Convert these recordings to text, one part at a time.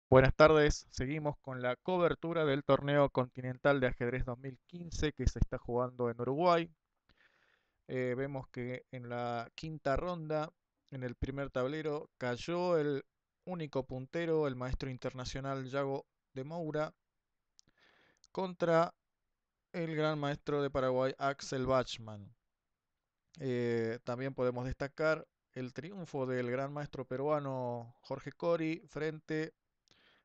Buenas tardes, seguimos con la cobertura del torneo continental de ajedrez 2015 que se está jugando en Uruguay. Vemos que en la quinta ronda, en el primer tablero, cayó el único puntero, el maestro internacional Yago de Moura, contra el gran maestro de Paraguay Axel Bachmann. También podemos destacar el triunfo del gran maestro peruano Jorge Cori frente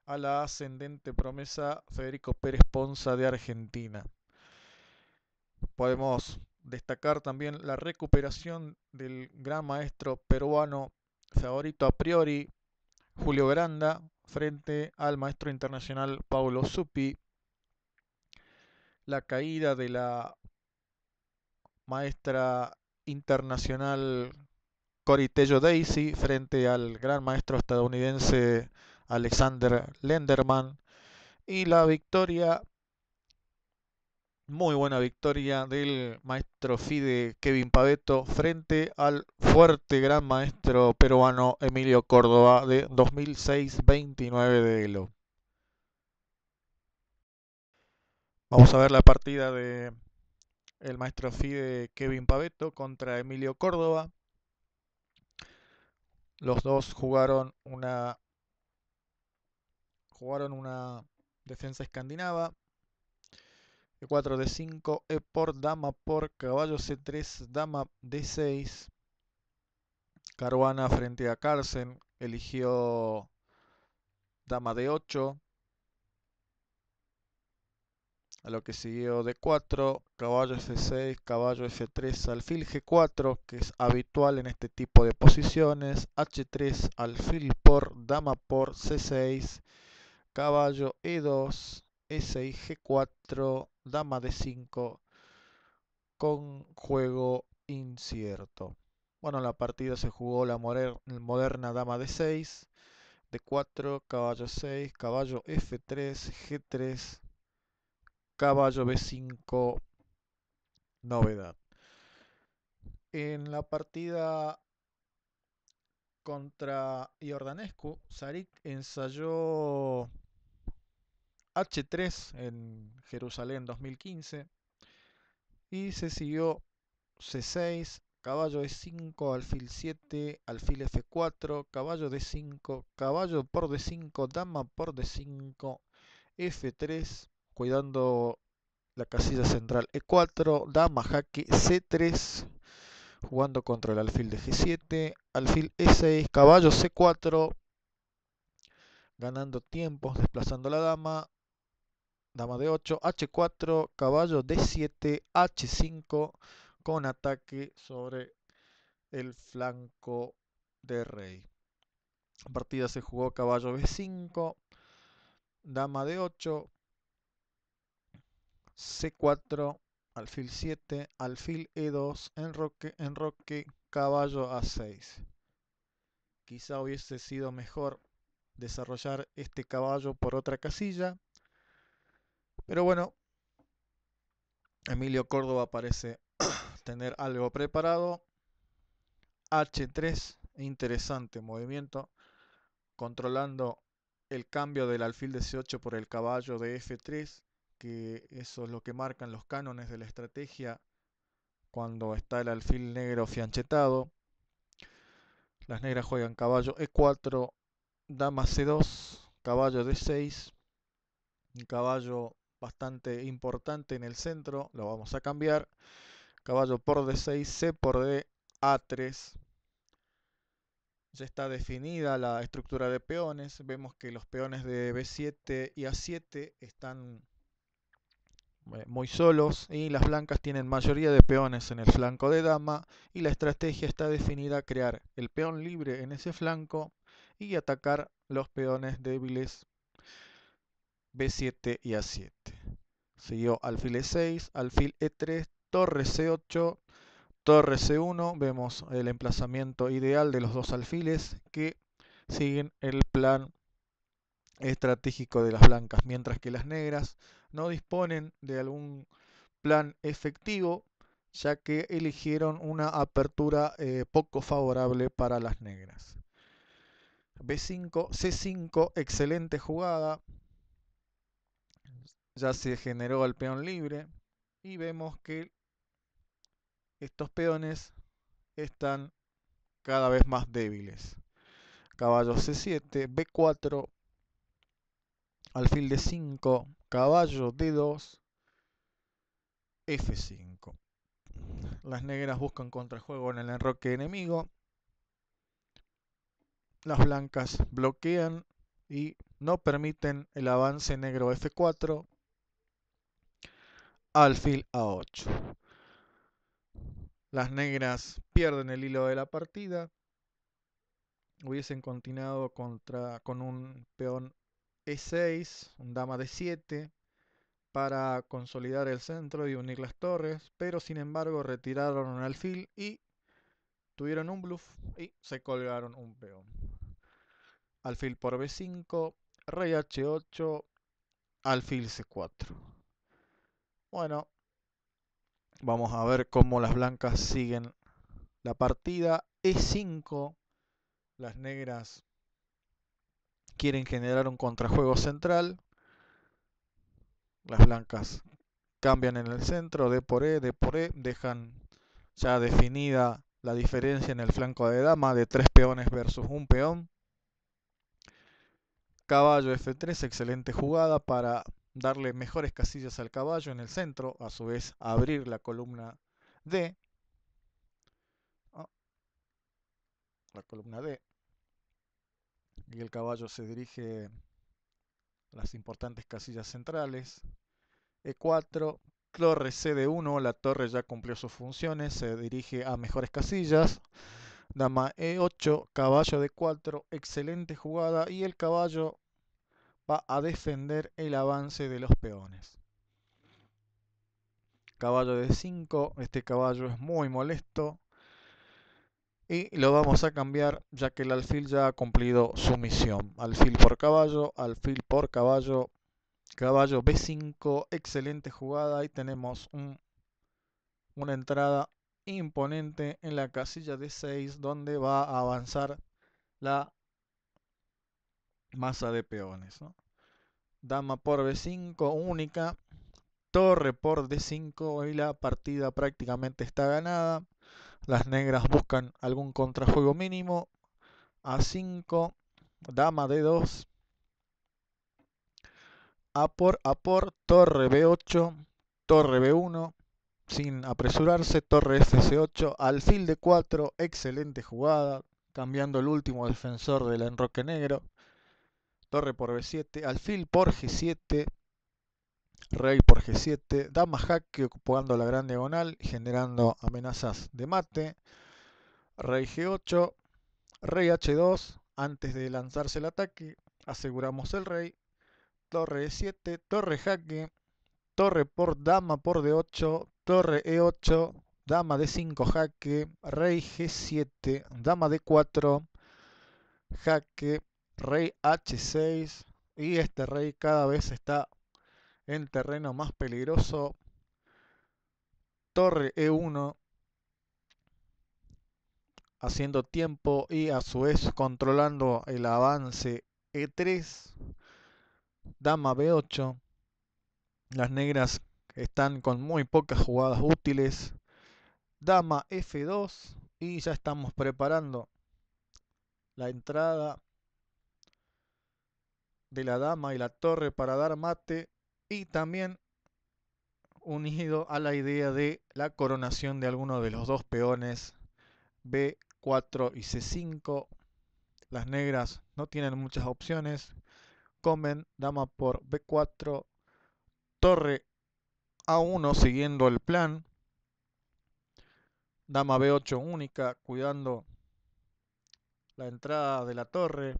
a la ascendente promesa Federico Pérez Ponza de Argentina. Podemos destacar también la recuperación del gran maestro peruano favorito a priori, Julio Granda, frente al maestro internacional Paulo Zuppi, la caída de la maestra internacional Cory Tello Daisy frente al gran maestro estadounidense Alexander Lenderman y la victoria, muy buena victoria del maestro FIDE Kevin Pavetto frente al fuerte gran maestro peruano Emilio Córdoba de 2006 29 de Elo. Vamos a ver la partida de el maestro FIDE Kevin Pavetto contra Emilio Córdoba. Los dos jugaron una defensa escandinava. E4 D5, E por dama por caballo C3, dama D6. Caruana frente a Carlsen eligió dama D8, a lo que siguió D4, caballo F6, caballo F3, alfil G4, que es habitual en este tipo de posiciones, H3, alfil por, dama por C6, caballo E2, E6, G4, dama D5, con juego incierto. Bueno, la partida se jugó la moderna dama D6, D4, caballo 6, caballo F3, G3, caballo B5, novedad. En la partida contra Iordanescu, Sarik ensayó H3 en Jerusalén 2015 y se siguió C6, caballo E5, alfil 7, alfil F4, caballo D5, caballo por D5, dama por D5, F3, cuidando la casilla central E4, dama jaque C3, jugando contra el alfil de G7, alfil E6, caballo C4, ganando tiempos, desplazando la dama, dama D8, H4, caballo D7, H5, con ataque sobre el flanco de rey. La partida se jugó caballo B5, dama D8, C4, alfil 7, alfil E2, enroque, enroque, caballo A6. Quizá hubiese sido mejor desarrollar este caballo por otra casilla, pero bueno, Emilio Córdoba parece tener algo preparado. H3, interesante movimiento, controlando el cambio del alfil de C8 por el caballo de F3, que eso es lo que marcan los cánones de la estrategia cuando está el alfil negro fianchetado. Las negras juegan caballo E4, dama C2, caballo D6, un caballo bastante importante en el centro, lo vamos a cambiar. Caballo por D6, C por D, A3. Ya está definida la estructura de peones. Vemos que los peones de B7 y A7 están muy solos y las blancas tienen mayoría de peones en el flanco de dama y la estrategia está definida a crear el peón libre en ese flanco y atacar los peones débiles B7 y A7. Siguió alfil E6, alfil E3, torre C8, torre C1. Vemos el emplazamiento ideal de los dos alfiles que siguen el plan estratégico de las blancas, mientras que las negras no disponen de algún plan efectivo, ya que eligieron una apertura poco favorable para las negras. B5, C5, excelente jugada. Ya se generó el peón libre y vemos que estos peones están cada vez más débiles. Caballo C7, B4, alfil D5, caballo D2, F5. Las negras buscan contrajuego en el enroque enemigo. Las blancas bloquean y no permiten el avance negro F4, alfil A8. Las negras pierden el hilo de la partida. Hubiesen continuado con un peón E6, un dama D7, para consolidar el centro y unir las torres, pero sin embargo retiraron un alfil y tuvieron un bluff y se colgaron un peón. Alfil por B5, rey H8, alfil C4. Bueno, vamos a ver cómo las blancas siguen la partida. E5, las negras quieren generar un contrajuego central. Las blancas cambian en el centro, D por E, dejan ya definida la diferencia en el flanco de dama de 3 peones versus un peón. Caballo F3, excelente jugada para darle mejores casillas al caballo en el centro, a su vez abrir la columna D. La columna D. Y el caballo se dirige a las importantes casillas centrales. E4, torre CD1, la torre ya cumplió sus funciones, se dirige a mejores casillas. Dama E8, caballo D4, excelente jugada y el caballo va a defender el avance de los peones. Caballo D5, este caballo es muy molesto y lo vamos a cambiar ya que el alfil ya ha cumplido su misión. Alfil por caballo, alfil por caballo, caballo B5, excelente jugada y tenemos una entrada imponente en la casilla D6 donde va a avanzar la masa de peones, ¿no? Dama por B5, única, torre por D5 y la partida prácticamente está ganada. Las negras buscan algún contrajuego mínimo. A5, dama D2, A por, torre B8, torre B1, sin apresurarse, torre FC8, alfil D4, excelente jugada, cambiando el último defensor del enroque negro. Torre por B7, alfil por G7, rey por G7, dama jaque ocupando la gran diagonal, generando amenazas de mate. Rey G8, rey H2, antes de lanzarse el ataque, aseguramos el rey. Torre E7, torre jaque, torre por dama por D8, torre E8, dama D5 jaque, rey G7, dama D4, jaque, rey H6 y este rey cada vez está en terreno más peligroso. Torre E1 haciendo tiempo y a su vez controlando el avance E3, dama B8. Las negras están con muy pocas jugadas útiles. Dama F2 y ya estamos preparando la entrada de la dama y la torre para dar mate y también unido a la idea de la coronación de alguno de los dos peones B4 y C5. Las negras no tienen muchas opciones, comen dama por B4, torre A1 siguiendo el plan, dama B8 única cuidando la entrada de la torre,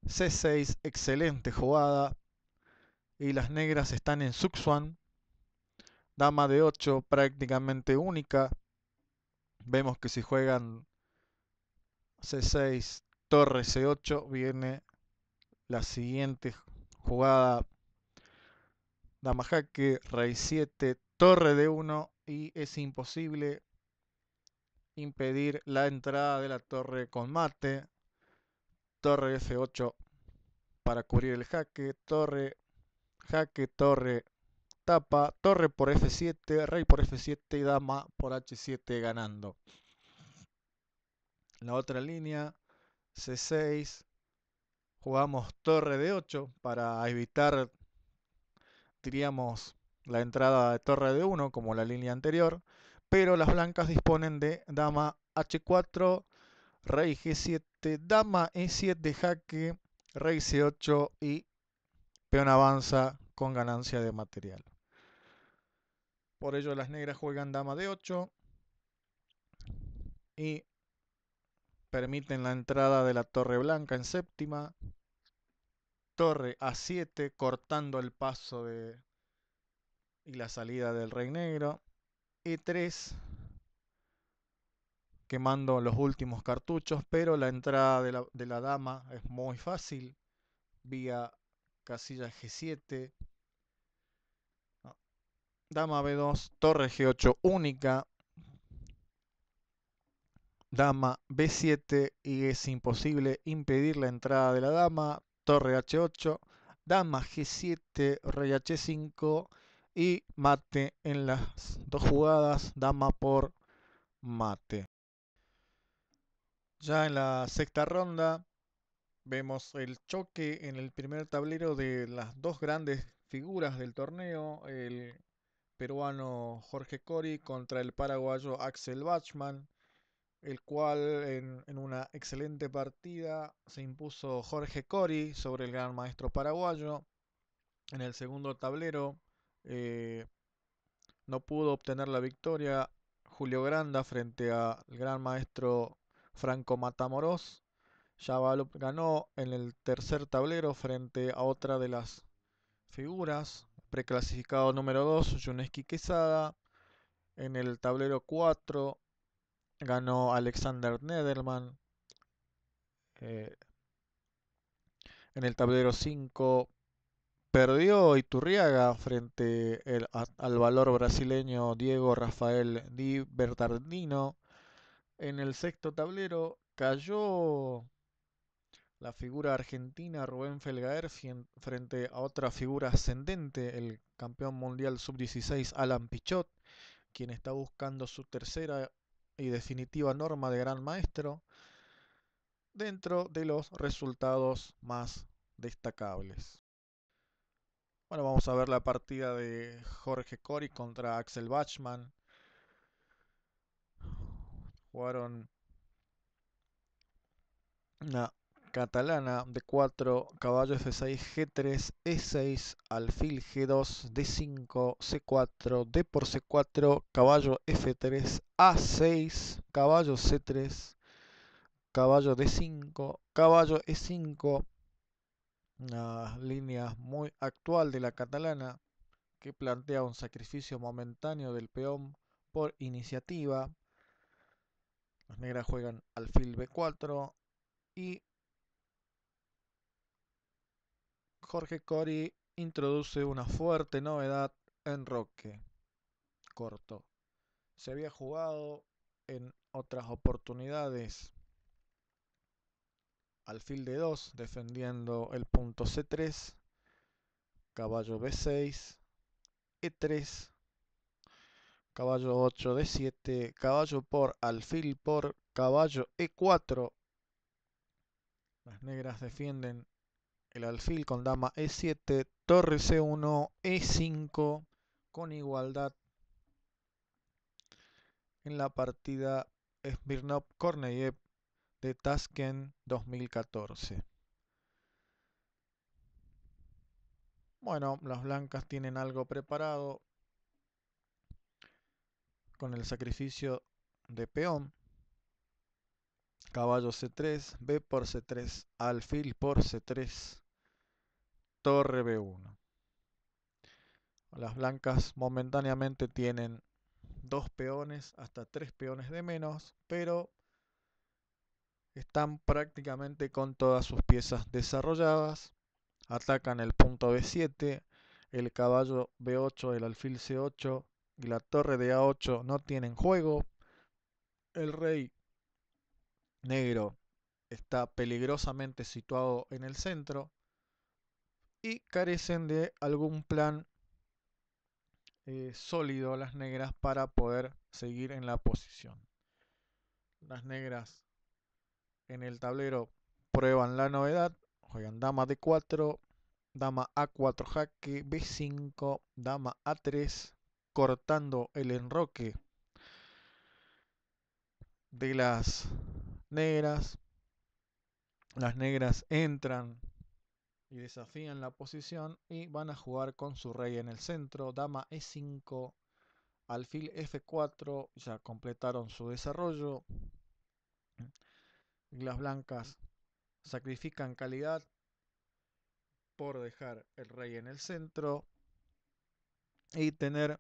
C6 excelente jugada y las negras están en Suxuan, dama D8 prácticamente única. Vemos que si juegan C6, torre C8 viene la siguiente jugada, dama jaque, rey 7, torre D1 y es imposible impedir la entrada de la torre con mate. torre F8 para cubrir el jaque, torre, jaque, torre, tapa, torre por F7, rey por F7 y dama por H7 ganando. La otra línea, C6, jugamos torre D8 para evitar, diríamos, la entrada de torre D1 como la línea anterior, pero las blancas disponen de dama H4, rey G7, dama E7, jaque, rey C8 y peón avanza con ganancia de material. Por ello las negras juegan dama D8 y permiten la entrada de la torre blanca en séptima, torre A7 cortando el paso y la salida del rey negro, E3 quemando los últimos cartuchos, pero la entrada de la dama es muy fácil, vía casilla G7, dama B2, torre G8 única, dama B7 y es imposible impedir la entrada de la dama, torre H8, dama G7, rey H5 y mate en las dos jugadas, dama por mate. Ya en la sexta ronda vemos el choque en el primer tablero de las dos grandes figuras del torneo, el peruano Jorge Cori contra el paraguayo Axel Bachmann, el cual en una excelente partida se impuso Jorge Cori sobre el gran maestro paraguayo. En el segundo tablero no pudo obtener la victoria Julio Granda frente al gran maestro Franco Matamoros. Shabalov ganó en el tercer tablero frente a otra de las figuras, preclasificado número 2, Yuneski Quesada. En el tablero 4 ganó Alexander Nederman. En el tablero 5 perdió Iturriaga frente al valor brasileño Diego Rafael Di Bernardino. En el sexto tablero cayó la figura argentina Rubén Felgaer frente a otra figura ascendente, el campeón mundial sub-16 Alan Pichot, quien está buscando su tercera y definitiva norma de gran maestro, dentro de los resultados más destacables. Bueno, vamos a ver la partida de Jorge Cori contra Axel Bachmann. Jugaron una catalana de 4, caballo F6, G3, E6, alfil G2, D5, C4, D por C4, caballo F3, A6, caballo C3, caballo D5, caballo E5, una línea muy actual de la catalana que plantea un sacrificio momentáneo del peón por iniciativa. Las negras juegan alfil B4 y Jorge Cori introduce una fuerte novedad en roque corto. Se había jugado en otras oportunidades alfil D2 defendiendo el punto C3, caballo B6, E3, caballo 8 D7, caballo por alfil por caballo E4. Las negras defienden el alfil con dama E7, torre C1, E5 con igualdad en la partida Smirnov-Korneyev de Tashkent 2014. Bueno, las blancas tienen algo preparado con el sacrificio de peón. Caballo C3, B por C3, alfil por C3, torre B1. Las blancas momentáneamente tienen dos peones, hasta tres peones de menos, pero están prácticamente con todas sus piezas desarrolladas. Atacan el punto B7, el caballo B8, el alfil C8 y la torre de A8 no tienen juego. El rey negro está peligrosamente situado en el centro y carecen de algún plan sólido las negras para poder seguir en la posición. Las negras en el tablero prueban la novedad, juegan dama d4, dama a4 jaque, b5, dama a3, cortando el enroque de las negras. Las negras entran y desafían la posición y van a jugar con su rey en el centro, dama e5, alfil f4, ya completaron su desarrollo. Y las blancas sacrifican calidad por dejar el rey en el centro y tener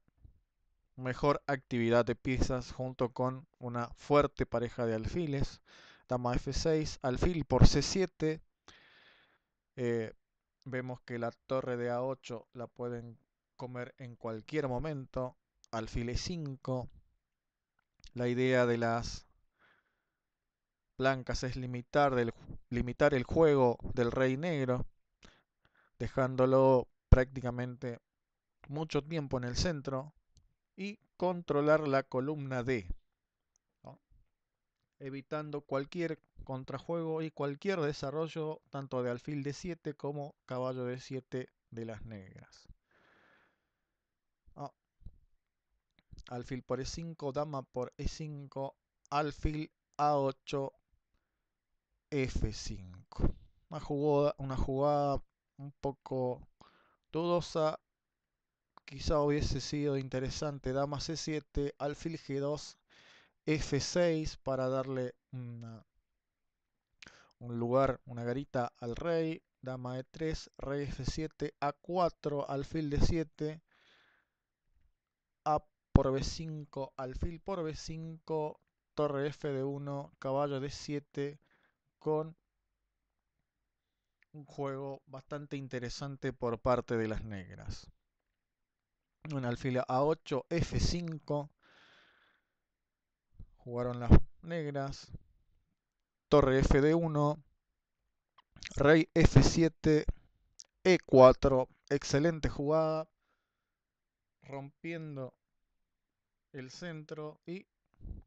mejor actividad de piezas junto con una fuerte pareja de alfiles. Dama f6, alfil por c7. Vemos que la torre de a8 la pueden comer en cualquier momento. Alfil e5. La idea de las blancas es limitar el juego del rey negro, dejándolo prácticamente mucho tiempo en el centro y controlar la columna D, ¿no? Evitando cualquier contrajuego y cualquier desarrollo tanto de alfil d7 como caballo d7 de las negras. ¿No? Alfil por e5, dama por e5, alfil a8, f5. Una jugada un poco dudosa. Quizá hubiese sido interesante dama c7, alfil g2, f6 para darle un lugar, una garita al rey. Dama e3, rey f7, a4, alfil d7, a por b5, alfil por b5, torre f de 1, caballo d7, con un juego bastante interesante por parte de las negras. Un alfil a8, f5, jugaron las negras, torre f de 1, rey f7, e4, excelente jugada, rompiendo el centro y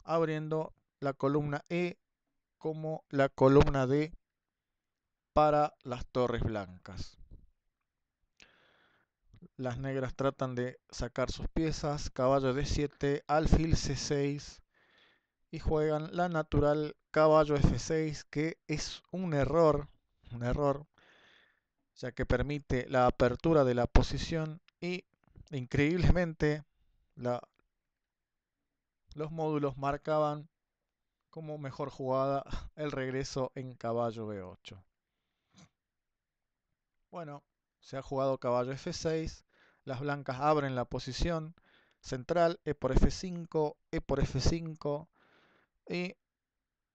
abriendo la columna E como la columna D para las torres blancas. Las negras tratan de sacar sus piezas, caballo d7, alfil c6 y juegan la natural caballo f6, que es un error, ya que permite la apertura de la posición y increíblemente los módulos marcaban como mejor jugada el regreso en caballo b8. Bueno, se ha jugado caballo f6, las blancas abren la posición central, e por f5, e por f5 y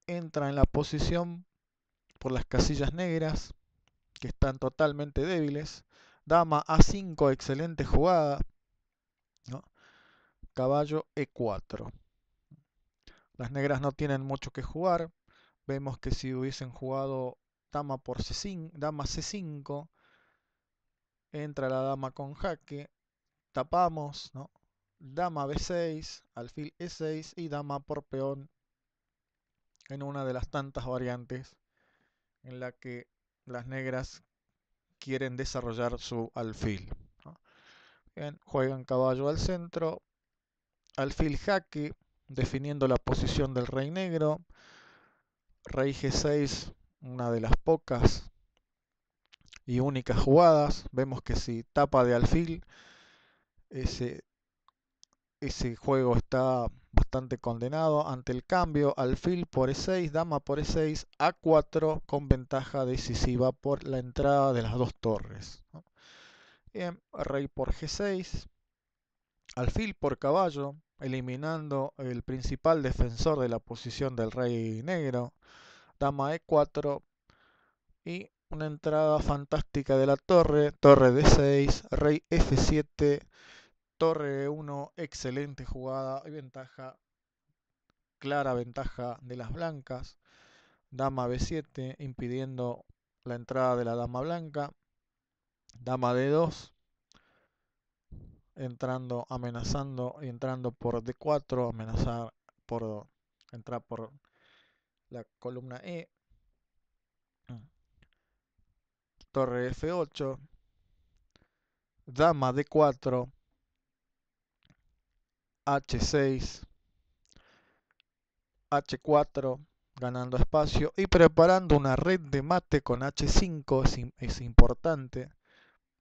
entra en la posición por las casillas negras que están totalmente débiles. Dama a5, excelente jugada, ¿no? Caballo e4. Las negras no tienen mucho que jugar. Vemos que si hubiesen jugado dama por c5, dama c5, entra la dama con jaque, tapamos, ¿no? Dama b6, alfil e6 y dama por peón en una de las tantas variantes en la que las negras quieren desarrollar su alfil, ¿no? Bien, juegan caballo al centro, alfil jaque, definiendo la posición del rey negro, rey g6, una de las pocas y únicas jugadas. Vemos que si tapa de alfil, ese juego está bastante condenado. Ante el cambio, alfil por e6, dama por e6, a4 con ventaja decisiva por la entrada de las dos torres, ¿no? Bien, rey por g6, alfil por caballo, eliminando el principal defensor de la posición del rey negro, dama e4 y una entrada fantástica de la torre, torre d6, rey f7, torre e1, excelente jugada y ventaja, clara ventaja de las blancas. dama B7, impidiendo la entrada de la dama blanca, dama D2, entrando, amenazando y entrando por D4, amenazar por entrar por la columna E, torre F8, dama D4, H6, H4, ganando espacio y preparando una red de mate con H5, es importante,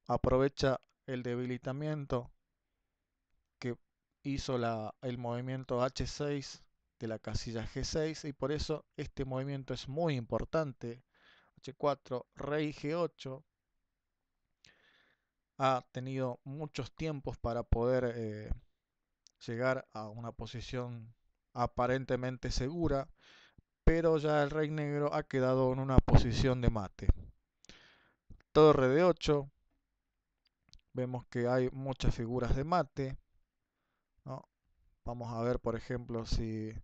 aprovecha el debilitamiento que hizo el movimiento H6 de la casilla G6 y por eso este movimiento es muy importante. H4, rey G8, ha tenido muchos tiempos para poder llegar a una posición aparentemente segura, pero ya el rey negro ha quedado en una posición de mate. Torre de 8, vemos que hay muchas figuras de mate, ¿no? Vamos a ver, por ejemplo, si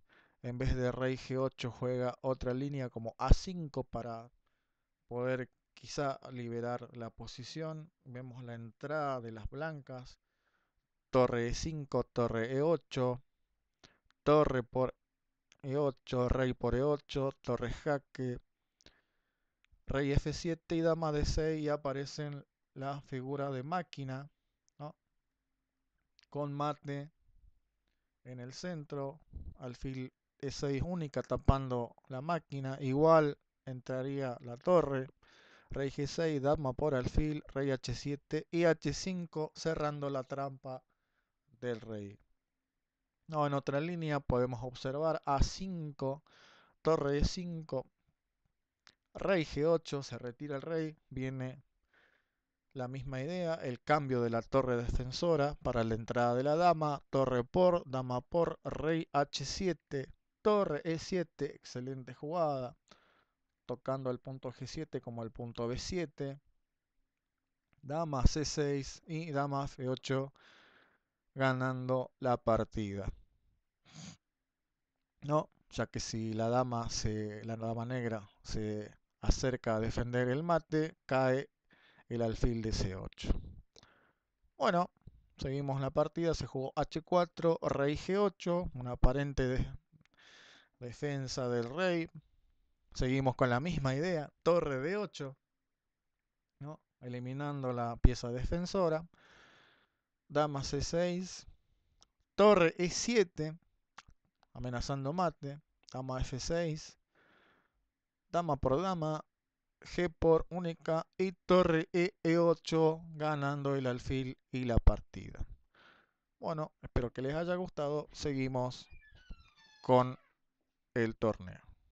en vez de rey G8 juega otra línea como A5 para poder quizá liberar la posición. Vemos la entrada de las blancas, torre E5, torre E8, torre por E8, rey por E8, torre jaque, rey F7 y dama D6 y aparecen la figura de máquina, ¿no? Con mate en el centro, alfil E6 única tapando la máquina, igual entraría la torre, rey G6, dama por alfil, rey H7 y H5 cerrando la trampa del rey. No, en otra línea podemos observar A5, torre E5, rey G8, se retira el rey, viene la misma idea, el cambio de la torre defensora para la entrada de la dama, torre por, dama por, rey H7, torre E7, excelente jugada, tocando el punto G7 como el punto B7, dama C6 y dama F8 ganando la partida. No, ya que si la dama negra se acerca a defender el mate, cae el alfil de C8. Bueno, seguimos la partida, se jugó H4, rey G8, una aparente defensa del rey. Seguimos con la misma idea, torre D8, ¿no? Eliminando la pieza defensora. Dama C6, torre E7, amenazando mate. Dama F6, dama por dama, G por única y torre E8 ganando el alfil y la partida. Bueno, espero que les haya gustado. Seguimos con el torneo.